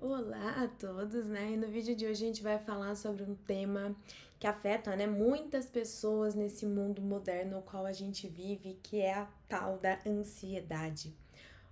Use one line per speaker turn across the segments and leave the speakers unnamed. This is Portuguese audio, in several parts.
Olá a todos, né? E no vídeo de hoje a gente vai falar sobre um tema que afeta, né, muitas pessoas nesse mundo moderno no qual a gente vive, que é a tal da ansiedade.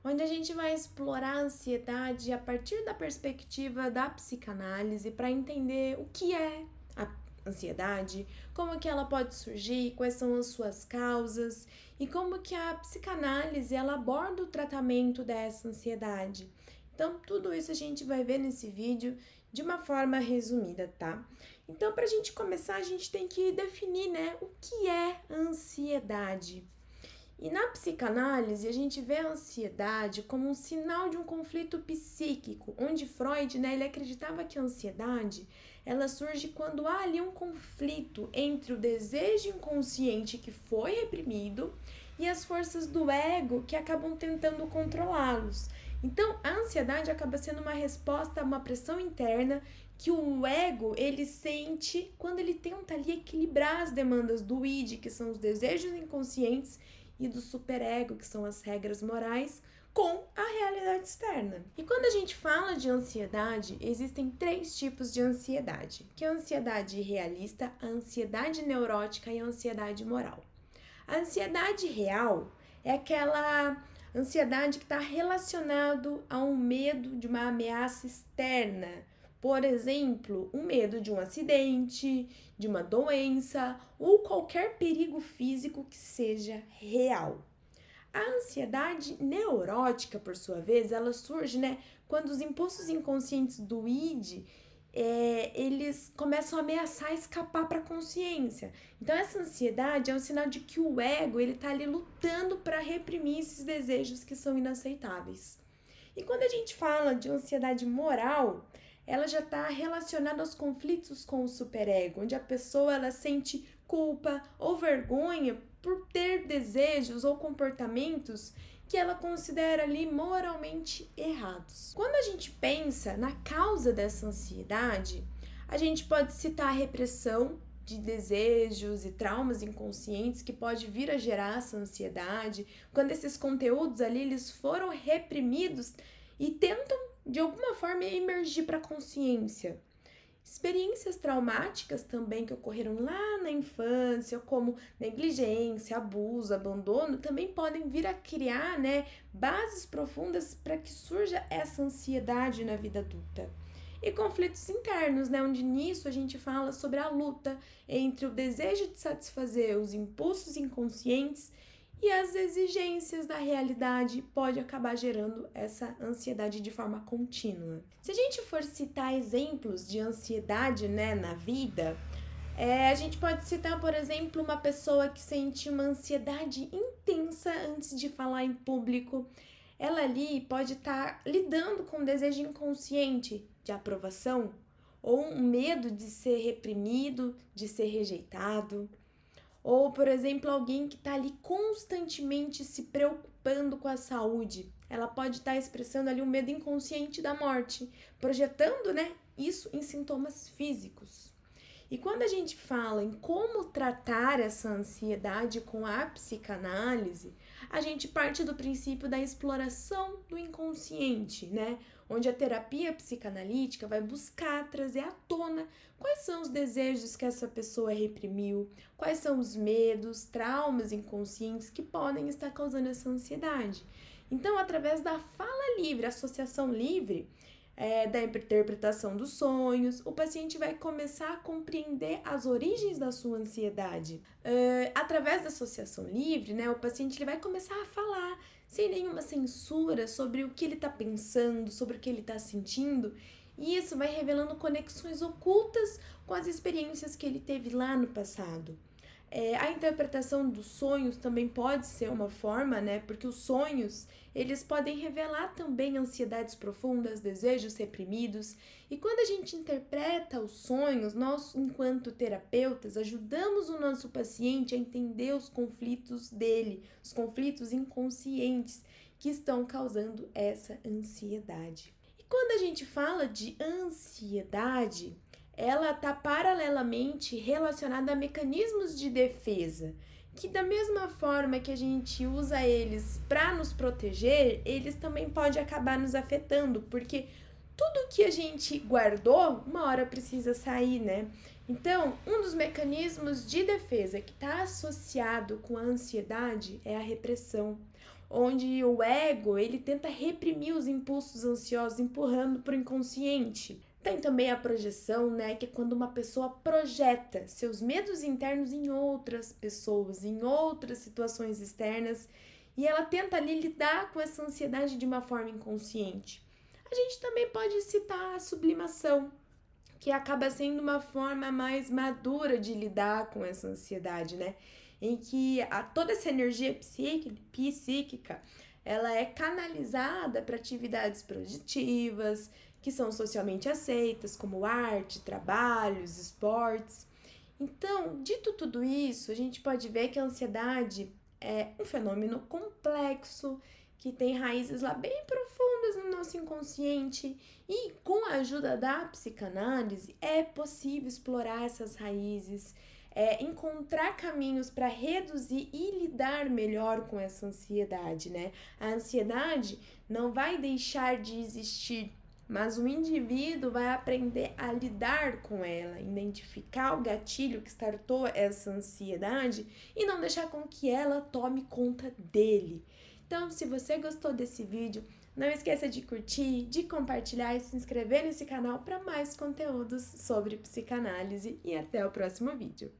Onde a gente vai explorar a ansiedade a partir da perspectiva da psicanálise para entender o que é a ansiedade, como que ela pode surgir, quais são as suas causas e como que a psicanálise ela aborda o tratamento dessa ansiedade. Então, tudo isso a gente vai ver nesse vídeo de uma forma resumida, tá? Então, para a gente começar, a gente tem que definir, né, o que é ansiedade. E na psicanálise, a gente vê a ansiedade como um sinal de um conflito psíquico, onde Freud, né, ele acreditava que a ansiedade, ela surge quando há ali um conflito entre o desejo inconsciente que foi reprimido e as forças do ego que acabam tentando controlá-los. Então, a ansiedade acaba sendo uma resposta a uma pressão interna que o ego ele sente quando ele tenta ali equilibrar as demandas do id, que são os desejos inconscientes, e do superego, que são as regras morais, com a realidade externa. E quando a gente fala de ansiedade, existem três tipos de ansiedade, que é a ansiedade realista, a ansiedade neurótica e a ansiedade moral. A ansiedade real é aquela ansiedade que está relacionado a um medo de uma ameaça externa. Por exemplo, um medo de um acidente, de uma doença ou qualquer perigo físico que seja real. A ansiedade neurótica, por sua vez, ela surge, né, quando os impulsos inconscientes do id eles começam a ameaçar escapar para a consciência. Então essa ansiedade é um sinal de que o ego ele está ali lutando para reprimir esses desejos que são inaceitáveis. E quando a gente fala de ansiedade moral, ela já está relacionada aos conflitos com o superego, onde a pessoa ela sente culpa ou vergonha por ter desejos ou comportamentos que ela considera ali moralmente errados. Quando a gente pensa na causa dessa ansiedade, a gente pode citar a repressão de desejos e traumas inconscientes que pode vir a gerar essa ansiedade, quando esses conteúdos ali eles foram reprimidos e tentam de alguma forma emergir para a consciência. Experiências traumáticas também que ocorreram lá na infância, como negligência, abuso, abandono, também podem vir a criar, né, bases profundas para que surja essa ansiedade na vida adulta. E conflitos internos, né, onde nisso a gente fala sobre a luta entre o desejo de satisfazer os impulsos inconscientes e as exigências da realidade pode acabar gerando essa ansiedade de forma contínua. Se a gente for citar exemplos de ansiedade, né, na vida, a gente pode citar, por exemplo, uma pessoa que sente uma ansiedade intensa antes de falar em público. Ela ali pode estar lidando com um desejo inconsciente de aprovação ou um medo de ser reprimido, de ser rejeitado. Ou, por exemplo, alguém que está ali constantemente se preocupando com a saúde. Ela pode estar expressando ali um medo inconsciente da morte, projetando, né, isso em sintomas físicos. E quando a gente fala em como tratar essa ansiedade com a psicanálise, a gente parte do princípio da exploração do inconsciente, né? Onde a terapia psicanalítica vai buscar trazer à tona quais são os desejos que essa pessoa reprimiu, quais são os medos, traumas inconscientes que podem estar causando essa ansiedade. Então, através da fala livre, associação livre, da interpretação dos sonhos, o paciente vai começar a compreender as origens da sua ansiedade. Através da associação livre, né, o paciente ele vai começar a falar sem nenhuma censura sobre o que ele está pensando, sobre o que ele está sentindo, e isso vai revelando conexões ocultas com as experiências que ele teve lá no passado. A interpretação dos sonhos também pode ser uma forma, né? Porque os sonhos, eles podem revelar também ansiedades profundas, desejos reprimidos. E quando a gente interpreta os sonhos, nós, enquanto terapeutas, ajudamos o nosso paciente a entender os conflitos dele, os conflitos inconscientes que estão causando essa ansiedade. E quando a gente fala de ansiedade, ela está paralelamente relacionada a mecanismos de defesa, que da mesma forma que a gente usa eles para nos proteger, eles também podem acabar nos afetando, porque tudo que a gente guardou, uma hora precisa sair, né? Então, um dos mecanismos de defesa que está associado com a ansiedade é a repressão, onde o ego ele tenta reprimir os impulsos ansiosos, empurrando para o inconsciente. Tem também a projeção, né, que é quando uma pessoa projeta seus medos internos em outras pessoas, em outras situações externas, e ela tenta ali lidar com essa ansiedade de uma forma inconsciente. A gente também pode citar a sublimação, que acaba sendo uma forma mais madura de lidar com essa ansiedade, né? Em que toda essa energia psíquica ela é canalizada para atividades produtivas, que são socialmente aceitas, como arte, trabalhos, esportes. Então, dito tudo isso, a gente pode ver que a ansiedade é um fenômeno complexo, que tem raízes lá bem profundas no nosso inconsciente, e com a ajuda da psicanálise é possível explorar essas raízes, encontrar caminhos para reduzir e lidar melhor com essa ansiedade, né? A ansiedade não vai deixar de existir, mas o indivíduo vai aprender a lidar com ela, identificar o gatilho que startou essa ansiedade e não deixar com que ela tome conta dele. Então, se você gostou desse vídeo, não esqueça de curtir, de compartilhar e se inscrever nesse canal para mais conteúdos sobre psicanálise e até o próximo vídeo.